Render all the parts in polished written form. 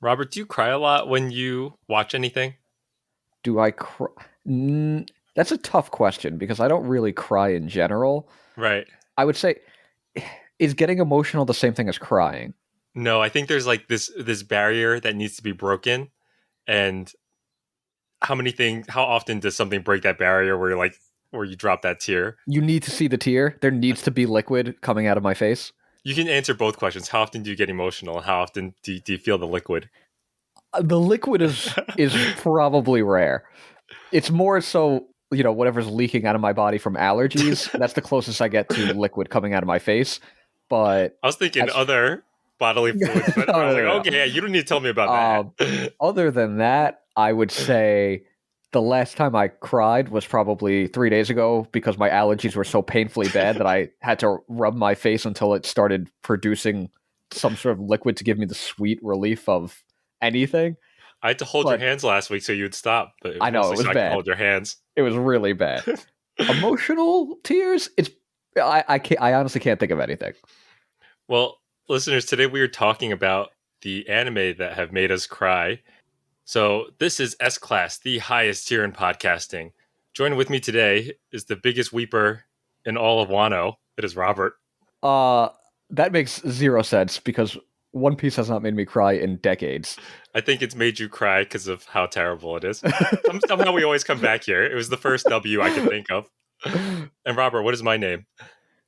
Robert, do you cry a lot when you watch anything? Do I cry? That's a tough question because I don't really cry in general. Right. I would say, is getting emotional the same thing as crying? No, I think there's like this barrier that needs to be broken. And how often does something break that barrier where you're like where you drop that tear? You need to see the tear. There needs to be liquid coming out of my face. You can answer both questions. How often do you get emotional? And how often do you feel the liquid? The liquid is probably rare. It's more so, whatever's leaking out of my body from allergies. That's the closest I get to liquid coming out of my face. But I was thinking as other bodily fluids, but no, I was no, like, no, okay, yeah, you don't need to tell me about no. that. Other than that, I would say the last time I cried was probably 3 days ago because my allergies were so painfully bad that I had to rub my face until it started producing some sort of liquid to give me the sweet relief of anything. I had to hold your But hands last week so you'd stop, but it was I know it mostly was so I can bad. hold your hands. It was really bad. Emotional tears? I honestly can't think of anything. Well, listeners, today we are talking about the anime that have made us cry. So this is S Class, the highest tier in podcasting. Joining with me today is the biggest weeper in all of Wano. It is Robert. Uh that makes zero sense because One Piece has not made me cry in decades. I think it's made you cry because of how terrible it is. Somehow we always come back here. It was the first W I could think of. And Robert, what is my name?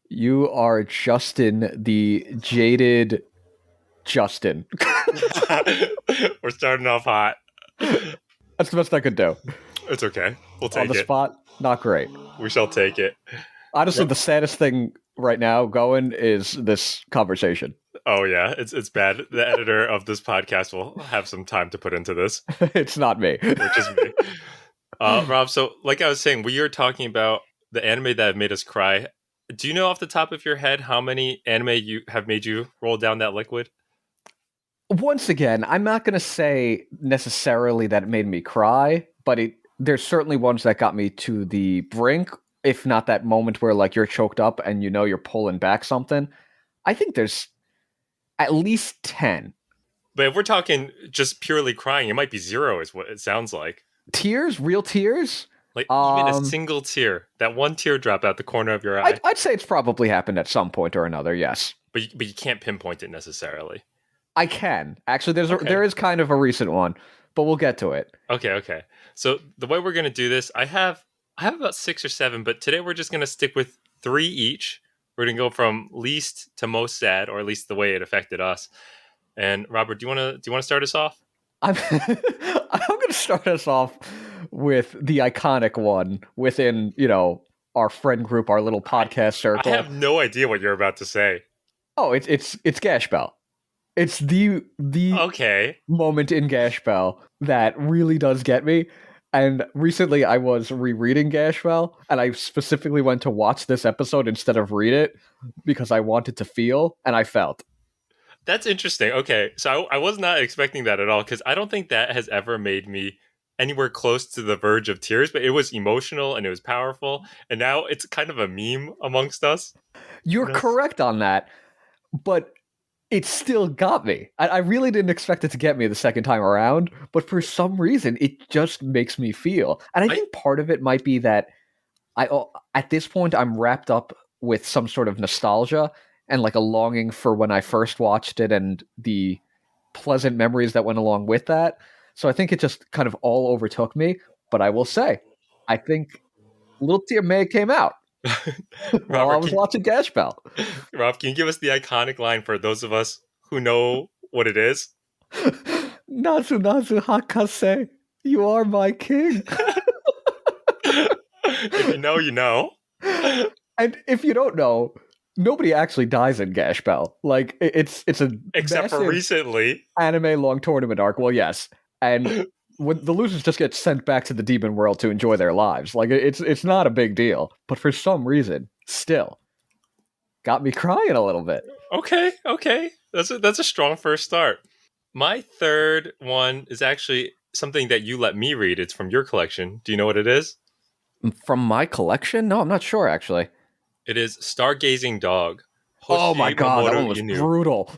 You are Justin, the jaded Justin. We're starting off hot. That's the best I could do. It's okay. We'll On take the it. spot, not great. We shall take it. Honestly, the saddest thing right now going is this conversation. Oh yeah, it's bad. The editor of this podcast will have some time to put into this, It's not me. which is me. Rob, so like I was saying, we are talking about the anime that have made us cry. Do you know off the top of your head how many anime you have made you roll down that liquid? Once again, I'm not going to say necessarily that it made me cry, but there's certainly ones that got me to the brink, if not that moment where like you're choked up and you're pulling back something. I think there's at least 10. But if we're talking just purely crying, it might be zero, is what it sounds like. Tears, real tears. Like even a single tear, that one teardrop out the corner of your eye. I'd say it's probably happened at some point or another. Yes, but you can't pinpoint it necessarily. I can actually. There is kind of a recent one, but we'll get to it. Okay. So the way we're gonna do this, I have about 6 or 7, but today we're just gonna stick with 3 each. We're gonna go from least to most sad, or at least the way it affected us. And Robert, do you wanna start us off? I'm going to start us off with the iconic one within our friend group, our little podcast circle. I have no idea what you're about to say. Oh, it's Gash Bell. It's the Okay moment in Gash Bell that really does get me. And recently I was rereading Gash Bell, and I specifically went to watch this episode instead of read it because I wanted to feel, and I felt. That's interesting. Okay, so I was not expecting that at all because I don't think that has ever made me anywhere close to the verge of tears, but it was emotional and it was powerful, and now it's kind of a meme amongst us. You're correct on that, but it still got me. I really didn't expect it to get me the second time around, but for some reason, it just makes me feel. And I think part of it might be that at this point, I'm wrapped up with some sort of nostalgia and like a longing for when I first watched it and the pleasant memories that went along with that. So I think it just kind of all overtook me. But I will say, I think Little Tear May came out while I was watching Gash Bell. Rob, can you give us the iconic line for those of us who know what it is? Nazu Nazu Hakase, you are my king. If you know, you know. And if you don't know, nobody actually dies in Gash Bell. Like it's a except for recently anime long tournament arc. Well, yes, and when the losers just get sent back to the demon world to enjoy their lives. Like it's not a big deal, but for some reason, still got me crying a little bit. Okay, that's a strong first start. My third one is actually something that you let me read. It's from your collection. Do you know what it is? From my collection? No, I'm not sure actually. It is Stargazing Dog. Oh my god, that one was brutal.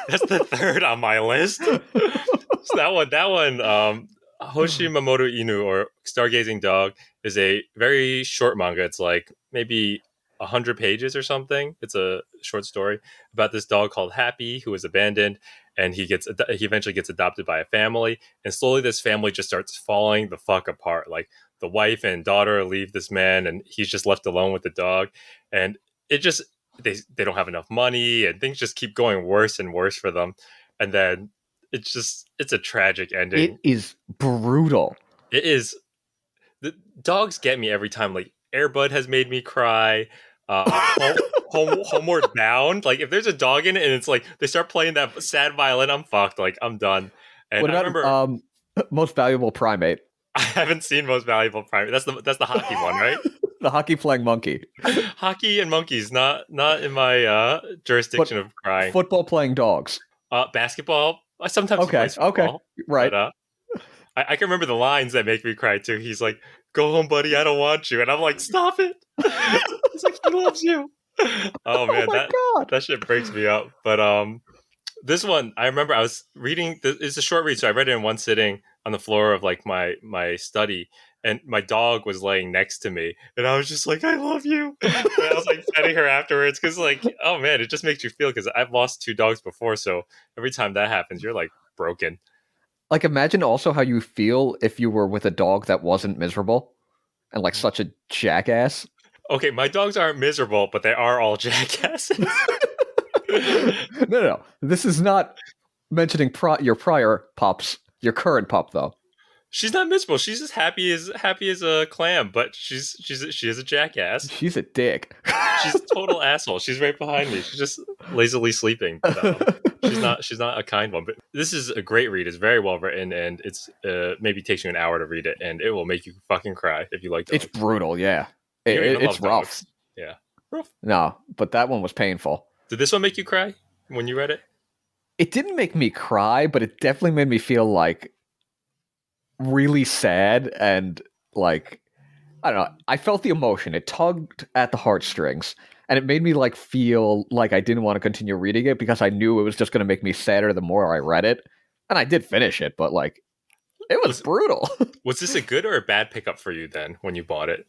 That's the third on my list. So that one, Hoshimamoto Inu, or Stargazing Dog, is a very short manga. It's like maybe 100 pages or something. It's a short story about this dog called Happy who is abandoned, and he eventually gets adopted by a family, and slowly this family just starts falling the fuck apart. Like the wife and daughter leave this man, and he's just left alone with the dog, and it just they don't have enough money, and things just keep going worse and worse for them, and then it's a tragic It ending. is brutal. It is. The dogs get me every time. Like Airbud has made me cry. Homeward Bound. Like if there's a dog in it and it's like they start playing that sad violin, I'm fucked. Like I'm done. And What I about remember most valuable primate? I haven't seen Most Valuable Primate. That's the hockey one, right? The hockey playing monkey. Hockey and monkeys, not in my But jurisdiction of crying. football playing dogs. Basketball. Sometimes he Okay, plays okay, football, right. but I can remember the lines that make me cry too. He's like, "Go home, buddy. I don't want you," and I'm like, "Stop it." He's like, "He loves you." Oh Oh man, my that god. that shit breaks me up. But this one, I remember I was reading. It's a short read, so I read it in one sitting on the floor of like my study, and my dog was laying next to me, and I was just like, "I love you," and I was like petting her afterwards because like, oh man, it just makes you feel, because I've lost two dogs before, so every time that happens, you're like broken. Like imagine also how you feel if you were with a dog that wasn't miserable and like such a jackass. Okay, my dogs aren't miserable, but they are all jackasses. No. This is not mentioning your prior pups, your current pup though. She's not miserable. She's as happy as a clam, but she is a jackass. She's a dick. She's a total asshole. She's right behind me. She's just lazily sleeping. But, she's not a kind one. But this is a great read. It's very well written, and it's maybe takes you an hour to read it, and it will make you fucking cry if you like It's dogs. brutal, yeah. You don't even It's love rough. dogs. Yeah, rough. No, but that one was painful. Did this one make you cry when you read it? It didn't make me cry, but it definitely made me feel like really sad and like I don't know. I felt the emotion. It tugged at the heartstrings, and it made me like feel like I didn't want to continue reading it because I knew it was just going to make me sadder the more I read it. And I did finish it, but like it was Was brutal. was this a good or a bad pickup for you then when you bought it?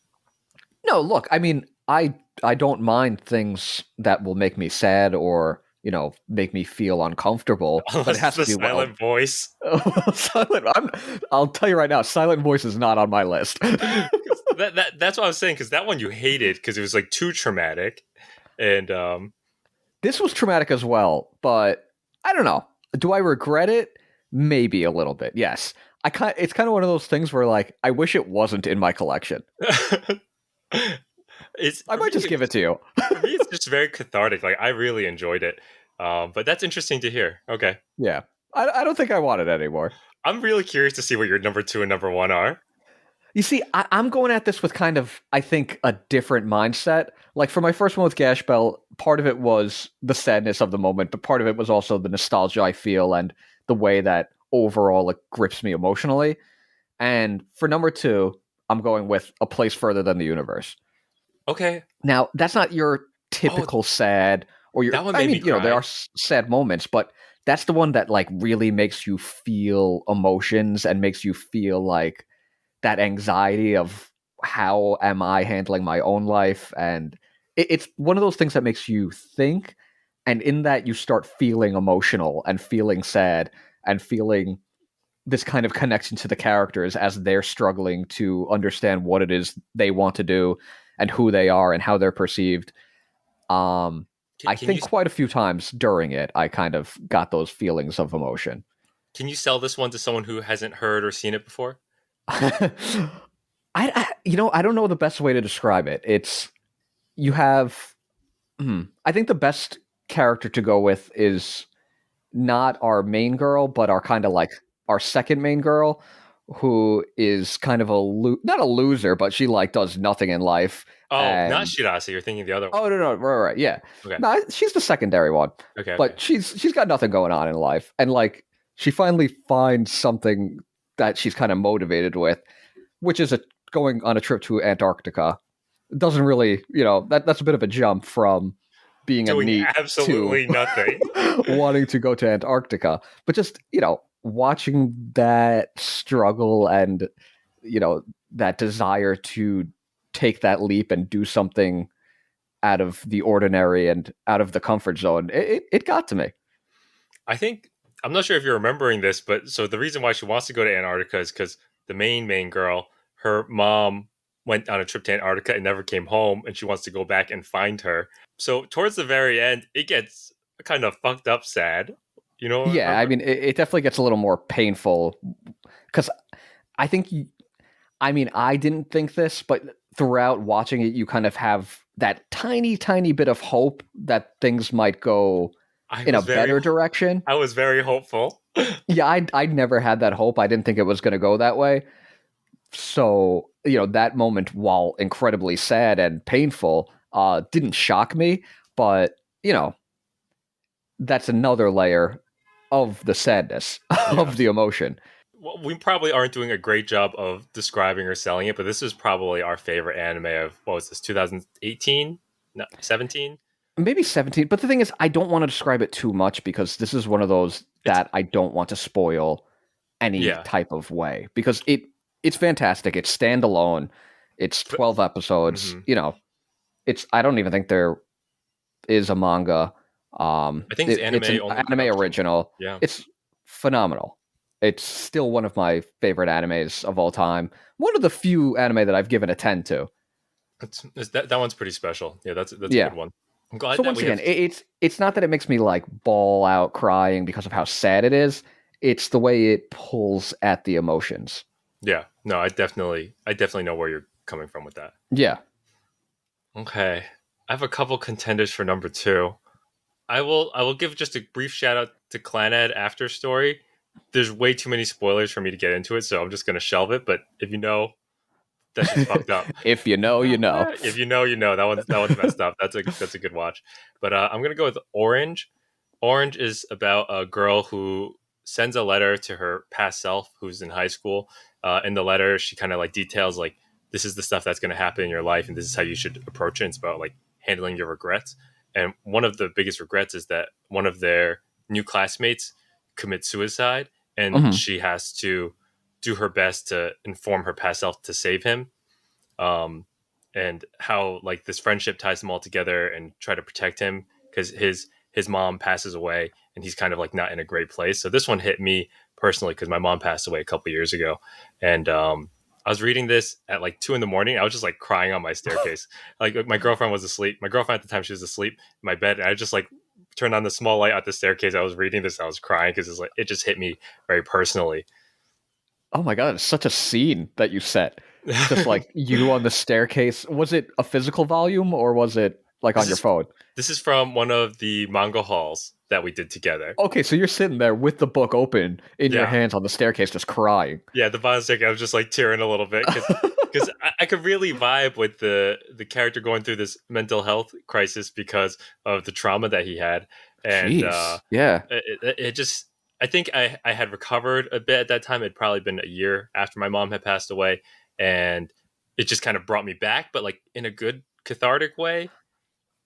No, look, I mean, I don't mind things that will make me sad or make me feel uncomfortable, but it Unless it's has to the be well. silent voice. Silent. I'll tell you right now, Silent Voice is not on my list. That's what I was saying, because that one you hated because it was like too traumatic, and This was traumatic as well, but I don't know. Do I regret it? Maybe a little bit. Yes. It's kind of one of those things where like I wish it wasn't in my collection. it's I for might just me, give it to you. for me it's just very cathartic. Like I really enjoyed it, but that's interesting to hear. Okay, Yeah. I don't think I want it anymore. I'm really curious to see what your number two and number one are. You see, I'm going at this with kind of, I think, a different mindset. Like for my first one with Gash Bell, part of it was the sadness of the moment, but part of it was also the nostalgia I feel and the way that overall it grips me emotionally. And for number two, I'm going with A Place Further Than the Universe. Okay. Now, that's not your Oh, typical sad or your, that one I made mean, me there cry. are sad moments, but that's the one that like really makes you feel emotions and makes you feel like that anxiety of how am I handling my own life, and it's one of those things that makes you think, and in that you start feeling emotional and feeling sad and feeling this kind of connection to the characters as they're struggling to understand what it is they want to do and who they are and how they're perceived. um I Can you think quite a few times during it I kind of got those feelings of emotion. sell this one to someone who hasn't heard or seen it before? I don't know the best way to describe it. It's you have I think the best character to go with is not our main girl, but our kind of like our second main girl, who is kind of not a loser, but she like does nothing in life. Oh, not And Shirase. You're thinking the other one. oh no, right, yeah, Okay. no, she's the secondary one, Okay. but she's got nothing going on in life, and like she finally finds something that she's kind of motivated with, which is going on a trip to Antarctica. Doesn't really, that's a bit of a jump from being a Doing neat to absolutely nothing. wanting to go to Antarctica. But just, watching that struggle and that desire to take that leap and do something out of the ordinary and out of the comfort zone, it got to me. I think I'm not sure if you're remembering this, but so the reason why she wants to go to Antarctica is because the main girl, her mom went on a trip to Antarctica and never came home, and she wants to go back and find her. So towards the very end, it gets kind of fucked up sad. You know, Yeah, I remember? mean, it definitely gets a little more painful because I think I mean, I didn't think this, but throughout watching it, you kind of have that tiny, tiny bit of hope that things might go I in a was very, better direction. I was very hopeful. Yeah, I never had that hope. I didn't think it was going to go that way. So, that moment, while incredibly sad and painful, didn't shock me. But, that's another layer of the sadness, Yeah. of the emotion. Well, we probably aren't doing a great job of describing or selling it, but this is probably our favorite anime of what was this 2018, no, 17. Maybe 17. But the thing is, I don't want to describe it too much because this is one of those It's that I don't want to spoil any yeah. type of way because it's fantastic. It's standalone. It's 12 episodes. Mm-hmm. It's I don't even think there is a manga. I think it's It's anime an only anime production. original. Yeah, It's phenomenal. It's still one of my favorite animes of all time. One of the few anime that I've given a 10 to. that one's pretty special. Yeah, that's a good Yeah. one. I'm glad So that once we again, have. it's not that it makes me like bawl out crying because of how sad it is. It's the way it pulls at the emotions. Yeah, no, I definitely know where you're coming from with that. Yeah. Okay, I have a couple contenders for number two. I will give just a brief shout out to Clanad After Story. There's way too many spoilers for me to get into it, so I'm just gonna shelve it. But if you know, that shit's fucked up. If you know, you know. If you know, you know. That one's messed up. That's a good watch. But I'm gonna go with Orange. Orange is about a girl who sends a letter to her past self, who's in high school. In the letter, she kind of like details like this is the stuff that's gonna happen in your life, and this is how you should approach it. It's about like handling your regrets. And one of the biggest regrets is that one of their new classmates commits suicide, and Mhm. she has to do her best to inform her past self to save him, um, and how like this friendship ties them all together and try to protect him because his mom passes away and he's kind of like not in a great place. So this one hit me personally because my mom passed away a couple years ago, and I was reading this at like 2 in the morning. I was just like crying on my staircase. Like my girlfriend was asleep. My girlfriend at the time, she was asleep in my bed, and I just like turned on the small light at the staircase. I was reading this. And I was crying because it's like it just hit me very personally. Oh my god, it's such a scene that you set. Just like you on the staircase. Was it a physical volume or was it like this on your is phone? this is from one of the manga hauls that we did together. Okay, so you're sitting there with the book open in your Yeah, hands on the staircase just crying. yeah. The bottom stick, I was just like tearing a little bit because I could really vibe with the character going through this mental health crisis because of the trauma that he had, and Jeez. Yeah. it just I think I had recovered a bit at that time. It'd probably been a year after my mom had passed away, and it just kind of brought me back, but like in a good cathartic way.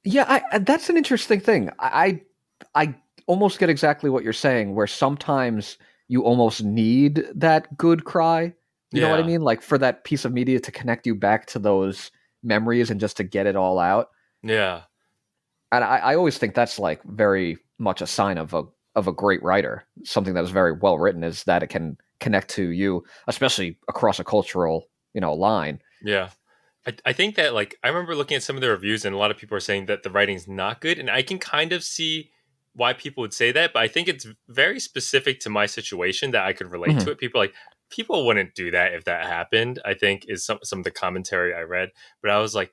Yeah, that's an interesting thing. I almost get exactly what you're saying, where sometimes you almost need that good cry. You know what I Yeah, mean? Like for that piece of media to connect you back to those memories and just to get it all out. yeah, And I always think that's like very much a sign of a great writer. Something that is very well written is that it can connect to you, especially across a cultural, line. yeah. I think that like I remember looking at some of the reviews and a lot of people are saying that the writing's not good, and I can kind of see why people would say that, but I think it's very specific to my situation that I could relate Mhm. to it. People wouldn't do that if that happened, I think is some of the commentary I read. But I was like,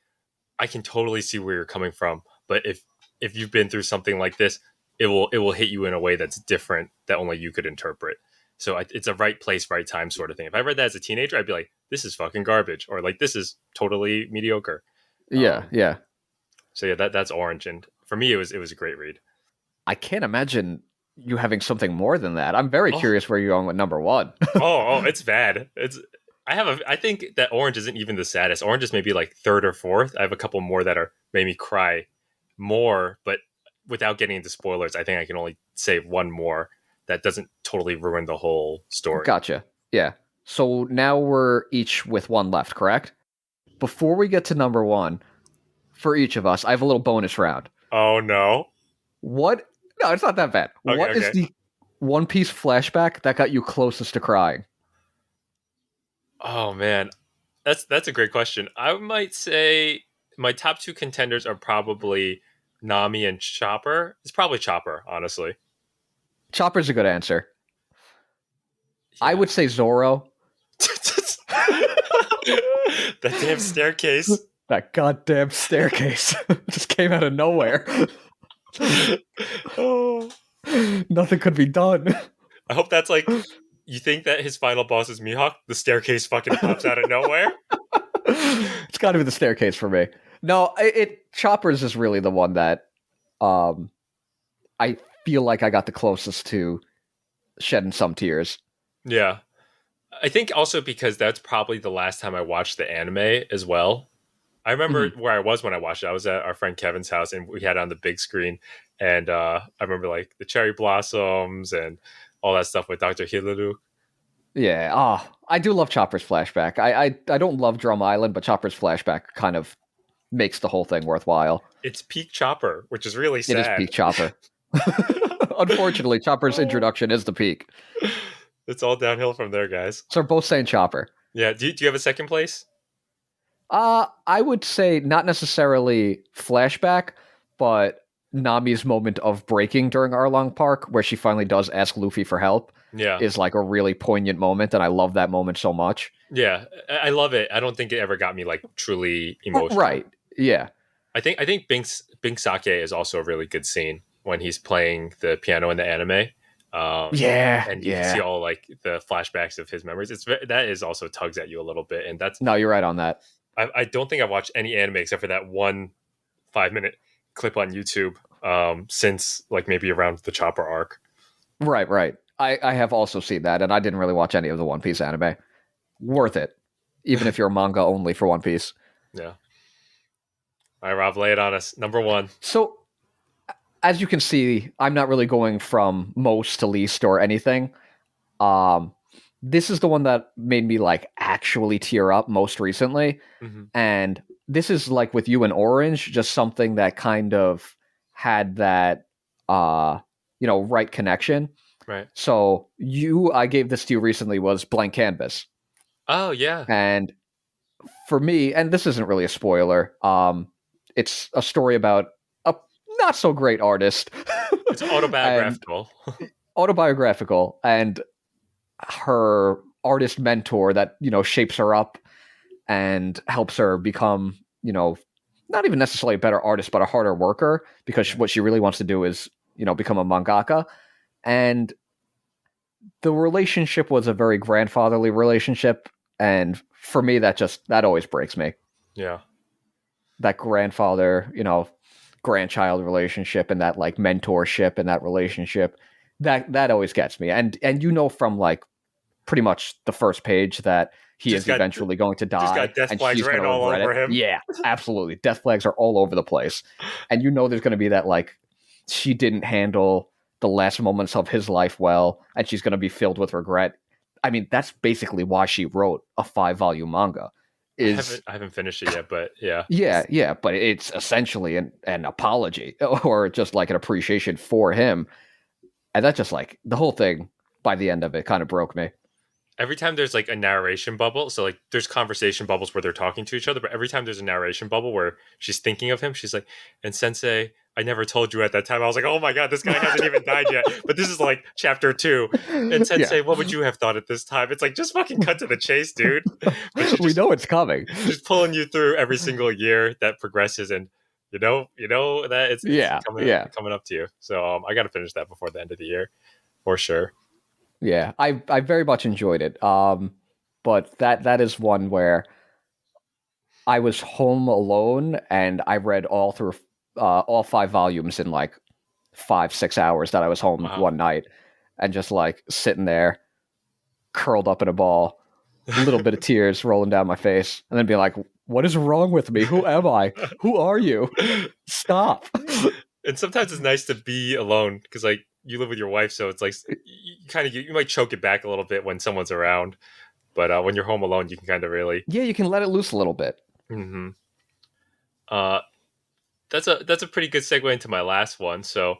I can totally see where you're coming from. But if you've been through something like this, it will hit you in a way that's different that only you could interpret. So it's a right place, right time sort of thing. If I read that as a teenager, I'd be like, this is fucking garbage, or like this is totally mediocre. Yeah, Um, yeah. so yeah, that's Orange, and for me, it was a great read. I can't imagine you having something more than that. I'm very Oh, curious where you're going with number one. oh, it's bad. I think that Orange isn't even the saddest. Orange is maybe like third or fourth. I have a couple more that are made me cry more, but without getting into spoilers, I think I can only say one more that doesn't totally ruin the whole story. Gotcha. Yeah. So now we're each with one left, correct? Before we get to number one, for each of us, I have a little bonus round. Oh no. What? No, it's not that bad. Okay, What is okay. the One Piece flashback that got you closest to crying? Oh man. That's a great question. I might say my top two contenders are probably Nami and Chopper. It's probably Chopper, honestly. Chopper's a good answer. I Yeah. would say Zoro. That damn staircase. That goddamn staircase just came out of nowhere. Oh. Nothing could be done. I hope that's like, you think that his final boss is Mihawk? The staircase fucking pops out of nowhere? It's got to be the staircase for me. No, Chopper's is really the one that I feel like I got the closest to shedding some tears. Yeah. I think also because that's probably the last time I watched the anime as well. I remember where I was when I watched it. I was at our friend Kevin's house and we had it on the big screen. And I remember like the cherry blossoms and all that stuff with Dr. Hilaru. Yeah, I do love Chopper's flashback. I don't love Drum Island, but Chopper's flashback kind of makes the whole thing worthwhile. It's peak Chopper, which is really sad. It is peak Chopper. Unfortunately, Chopper's introduction is the peak. It's all downhill from there, guys. So we're both saying Chopper. Yeah. Do you have a second place? I would say not necessarily flashback, but Nami's moment of breaking during Arlong Park, where she finally does ask Luffy for help, Yeah. is like a really poignant moment, and I love that moment so much. Yeah. I love it. I don't think it ever got me like truly emotional. Right. Yeah. I think Bink Sake is also a really good scene when he's playing the piano in the anime. Yeah. And you can see all like the flashbacks of his memories. That is also tugs at you a little bit, and that's No, you're right on that. I don't think I've watched any anime except for that 1 5-minute clip on YouTube since like maybe around the Chopper arc. Right. I have also seen that, and I didn't really watch any of the One Piece anime. Worth it, even if you're manga only for One Piece. Yeah. All right, Rob, lay it on us. Number one. So, as you can see, I'm not really going from most to least or anything. This is the one that made me like actually tear up most recently. Mm-hmm. And this is like with you and Orange, just something that kind of had that right connection. Right. So I gave this to you recently was Blank Canvas. Oh yeah. And for me, and this isn't really a spoiler, it's a story about a not so great artist. It's autobiographical. Autobiographical, and her artist mentor that shapes her up and helps her become not even necessarily a better artist but a harder worker, because what she really wants to do is become a mangaka. And the relationship was a very grandfatherly relationship, and for me that always breaks me. Yeah, that grandfather grandchild relationship and that like mentorship and that relationship that always gets me. And from like pretty much the first page that he is eventually going to die. Just got death flags written all over him. Yeah, absolutely. Death flags are all over the place. And there's going to be that like she didn't handle the last moments of his life well, and she's going to be filled with regret. I mean, that's basically why she wrote a 5-volume manga. I haven't finished it yet, but yeah. Yeah, but it's essentially an apology or just like an appreciation for him. And that's just like the whole thing by the end of it kind of broke me. Every time there's like a narration bubble, so like there's conversation bubbles where they're talking to each other, but every time there's a narration bubble where she's thinking of him, she's like, and Sensei, I never told you at that time. I was like, oh my God, this guy hasn't even died yet. But this is like chapter 2. And Sensei, what would you have thought at this time? It's like, just fucking cut to the chase, dude. But we know it's coming. Just pulling you through every single year that progresses, and you know that it's coming up to you. So I got to finish that before the end of the year, for sure. Yeah, I very much enjoyed it. But that is one where I was home alone and I read all 5 volumes in like 5-6 hours that I was home one night, and just like sitting there, curled up in a ball, a little bit of tears rolling down my face, and then be like, "What is wrong with me? Who am I? Who are you? Stop!" And sometimes it's nice to be alone because like you live with your wife, so it's like you might choke it back a little bit when someone's around, but when you're home alone, you can kind of really. Yeah, you can let it loose a little bit. Hmm. Uh, that's a pretty good segue into my last one. So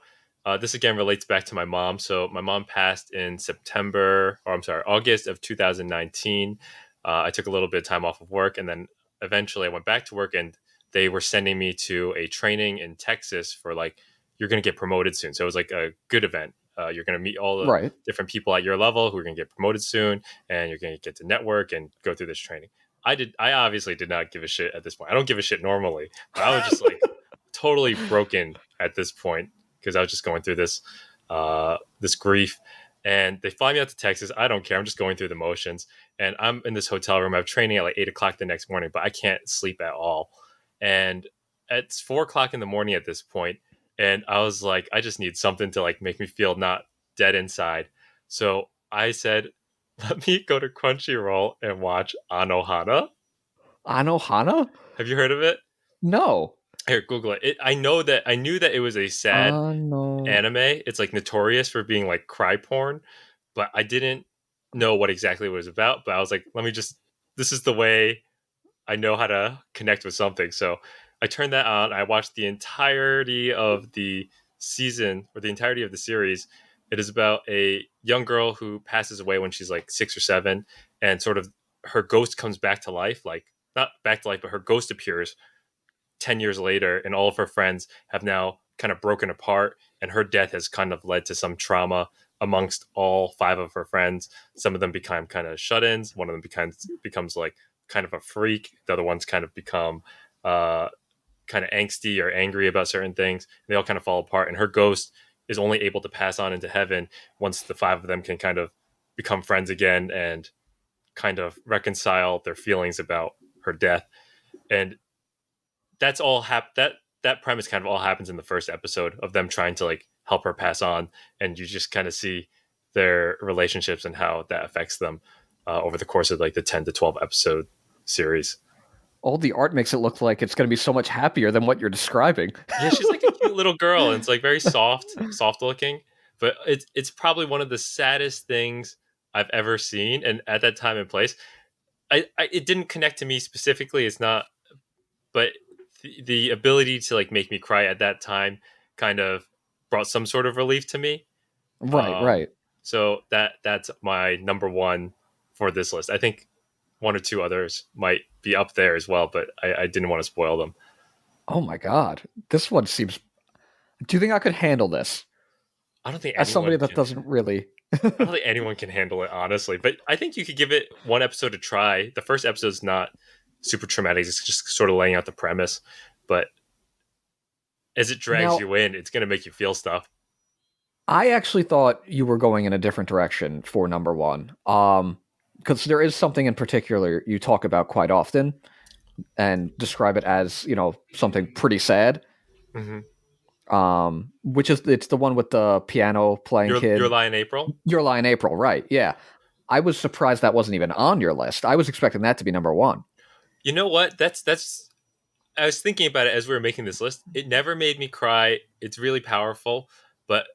this again relates back to my mom. So my mom passed in September, or I'm sorry, August of 2019. I took a little bit of time off of work, and then eventually I went back to work, and they were sending me to a training in Texas for like you're going to get promoted soon. So it was like a good event. You're going to meet all the Right. different people at your level who are going to get promoted soon, and you're going to get to network and go through this training. I obviously did not give a shit at this point. I don't give a shit normally, but I was just like totally broken at this point because I was just going through this grief. And they fly me out to Texas. I don't care. I'm just going through the motions. And I'm in this hotel room. I have training at like 8 o'clock the next morning, but I can't sleep at all. And it's 4 o'clock in the morning at this point. And I was like, I just need something to like make me feel not dead inside. So I said, let me go to Crunchyroll and watch Anohana. Anohana? Have you heard of it? No. Here, Google it. I knew that it was a sad Ano. anime. It's like notorious for being like cry porn, but I didn't know what exactly it was about. But I was like, let me just. This is the way I know how to connect with something. So I turned that on. I watched the entirety of the season or the entirety of the series. It is about a young girl who passes away when she's like 6 or 7, and sort of her ghost comes back to life. Like not back to life, but her ghost appears 10 years later, and all of her friends have now kind of broken apart, and her death has kind of led to some trauma amongst all 5 of her friends. Some of them become kind of shut-ins. One of them becomes like kind of a freak. The other ones kind of become kind of angsty or angry about certain things. They all kind of fall apart, and her ghost is only able to pass on into heaven once the 5 of them can kind of become friends again and kind of reconcile their feelings about her death. And that's all that premise kind of all happens in the first episode of them trying to like help her pass on, and you just kind of see their relationships and how that affects them over the course of like the 10 to 12 episode series. All the art makes it look like it's going to be so much happier than what you're describing. Yeah, she's like a cute little girl, and it's like very soft looking, but it's probably one of the saddest things I've ever seen. And at that time and place, it didn't connect to me specifically. It's not, but the ability to like make me cry at that time kind of brought some sort of relief to me. Right, right. So that's my number one for this list. I think 1 or 2 others might be up there as well, but I didn't want to spoil them. Oh my god. This one seems. Do you think I could handle this? I don't think As somebody anyone that can. doesn't really. I don't think anyone can handle it, honestly. But I think you could give it one episode to try. The first episode is not super traumatic; it's just sort of laying out the premise. But as it drags Now, you in, it's going to make you feel stuff. I actually thought you were going in a different direction for number one. Because there is something in particular you talk about quite often and describe it as, something pretty sad. Mm-hmm. Which is it's the one with the piano playing kid. Your Lie in April? Your Lie in April, right? Yeah. I was surprised that wasn't even on your list. I was expecting that to be number one. You know what? That's. I was thinking about it as we were making this list. It never made me cry. It's really powerful, but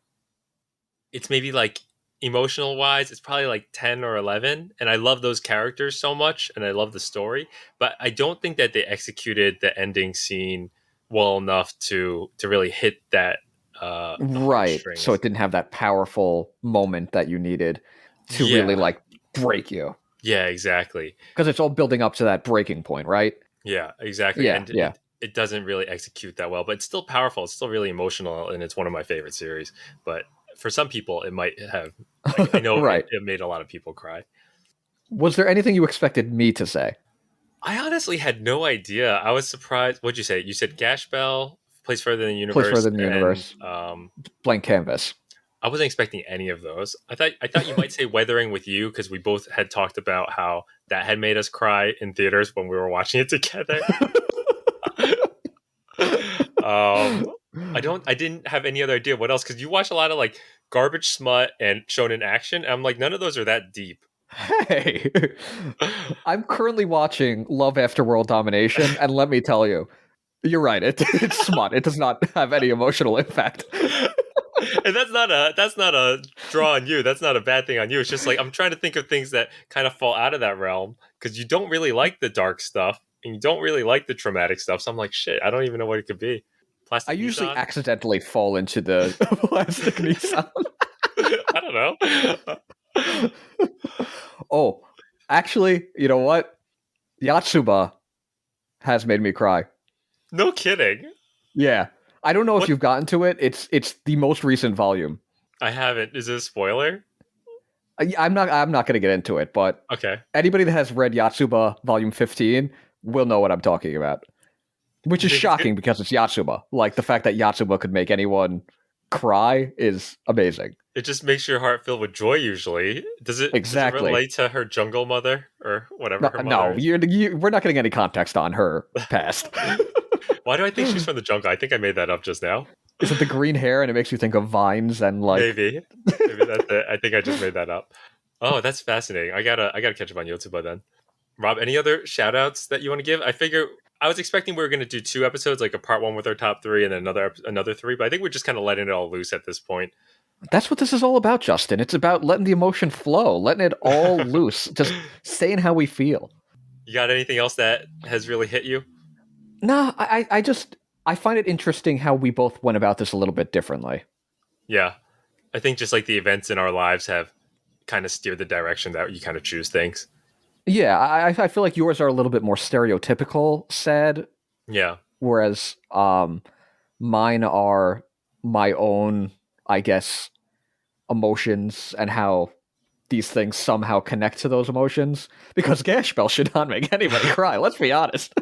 it's maybe like emotional wise, it's probably like 10 or 11. And I love those characters so much, and I love the story, but I don't think that they executed the ending scene well enough to really hit that the Right. heartstrings. So it didn't have that powerful moment that you needed to really like break you. Yeah, exactly. Because it's all building up to that breaking point, right? Yeah, exactly. Yeah, And yeah. it doesn't really execute that well, but it's still powerful. It's still really emotional, and it's one of my favorite series. But for some people, it might have. Like, I know Right. it made a lot of people cry. Was there anything you expected me to say? I honestly had no idea. I was surprised. What'd you say? You said Gash Bell, Place Further Than the Universe. Place Further Than the Universe. Blank Canvas. I wasn't expecting any of those. I thought you might say Weathering with You, because we both had talked about how that had made us cry in theaters when we were watching it together. I didn't have any other idea what else, because you watch a lot of like garbage smut and shonen action, and I'm like, none of those are that deep. Hey, I'm currently watching Love After World Domination, and let me tell you, you're right. It's smut. It does not have any emotional impact. And that's not a draw on you. That's not a bad thing on you. It's just like I'm trying to think of things that kind of fall out of that realm because you don't really like the dark stuff and you don't really like the traumatic stuff. So I'm like, shit, I don't even know what it could be. I Plastic usually Nissan? accidentally fall into the plastic Nissan. I don't know. Oh, actually, you know what? Yatsuba has made me cry. No kidding. Yeah. I don't know if What? you've gotten to it. It's the most recent volume. I haven't. Is it a spoiler? I'm not going to get into it, but Okay. anybody that has read Yatsuba Volume 15 will know what I'm talking about. Which You is think it's good? shocking because it's Yatsuba. Like the fact that Yatsuba could make anyone cry is amazing. It just makes your heart fill with joy. Usually, does it Exactly. relate to her jungle mother or whatever No, her mother no is? we're not getting any context on her past. Why do I think she's from the jungle? I think I made that up just now. Is it the green hair and it makes you think of vines and like Maybe, maybe that's it. I think I just made that up. Oh, that's fascinating. I gotta catch up on YouTube then. Rob, any other shout outs that you want to give? I figure I was expecting we were going to do two episodes, like a part one with our top three and then another three, but I think we're just kind of letting it all loose at this point. that's what this is all about, Justin. It's about letting the emotion flow, letting it all loose, just saying how we feel. You got anything else that has really hit you? Nah, I just I find it interesting how we both went about this a little bit differently. Yeah, I think just like the events in our lives have kind of steered the direction that you kind of choose things. Yeah, I feel like yours are a little bit more stereotypical sad, Yeah, whereas mine are my own, I guess, emotions and how these things somehow connect to those emotions. Because Gash Bell should not make anybody cry, let's be honest.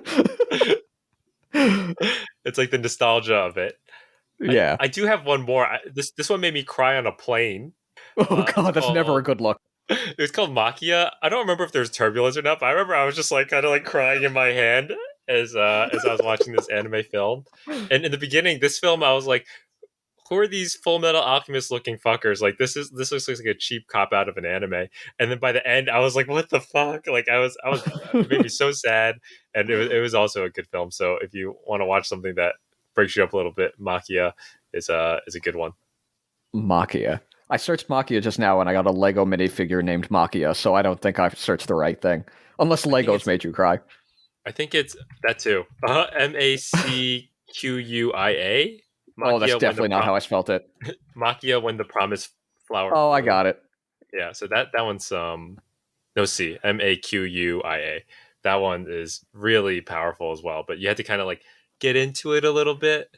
it's like the nostalgia of it. Yeah. I do have one more. This one made me cry on a plane. Oh It's god, that's never a called good look. it's called Machia. I don't remember if there's turbulence or not, but I remember I was just like kind of like crying in my hand as I was watching this anime film. And in the beginning, this film, I was like, who are these Full Metal Alchemist looking fuckers? Like this looks like a cheap cop out of an anime. And then by the end, I was like, what the fuck? Like I was it made me so sad. And it was also a good film. So if you want to watch something that breaks you up a little bit, Machia is a good one. Machia. I searched Machia just now and I got a Lego minifigure named Machia, so I don't think I've searched the right thing. Unless I think Legos it's made you cry. I think it's that too. Macuuia. Oh, that's Machia when the definitely not how I spelt it. Machia when the promised flower Oh, I bloom. got it. Yeah, so that one's no C, Maquia. That one is really powerful as well, but you had to kind of like get into it a little bit.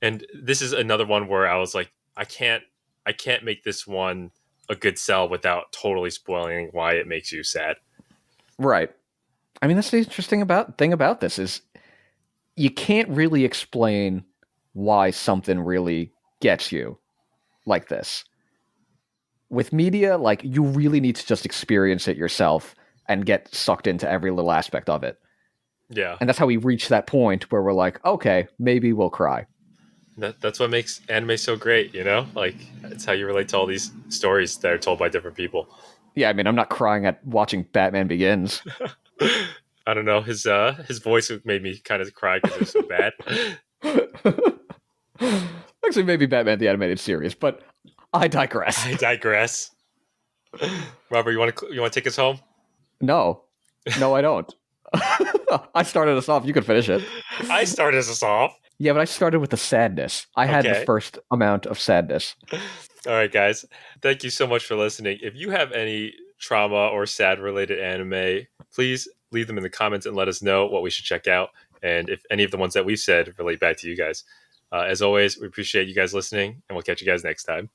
And this is another one where I was like, I can't make this one a good sell without totally spoiling why it makes you sad. Right. I mean, that's the interesting thing about this is you can't really explain why something really gets you like this. With media, like you really need to just experience it yourself and get sucked into every little aspect of it. Yeah, And that's how we reach that point where we're like, okay, maybe we'll cry. that's what makes anime so great, you know? Like it's how you relate to all these stories that are told by different people. Yeah, I mean, I'm not crying at watching Batman Begins. I don't know. His voice made me kind of cry because it was so bad. Actually, maybe Batman the Animated Series, but I digress. I digress. Robert, you want to take us home? No, no, I don't. I started us off. You could finish it. I started us off. Yeah, but I started with the sadness. I had the Okay. first amount of sadness. All right, guys. Thank you so much for listening. If you have any trauma or sad related anime, please leave them in the comments and let us know what we should check out. And if any of the ones that we've said relate back to you guys. As always, we appreciate you guys listening, and we'll catch you guys next time.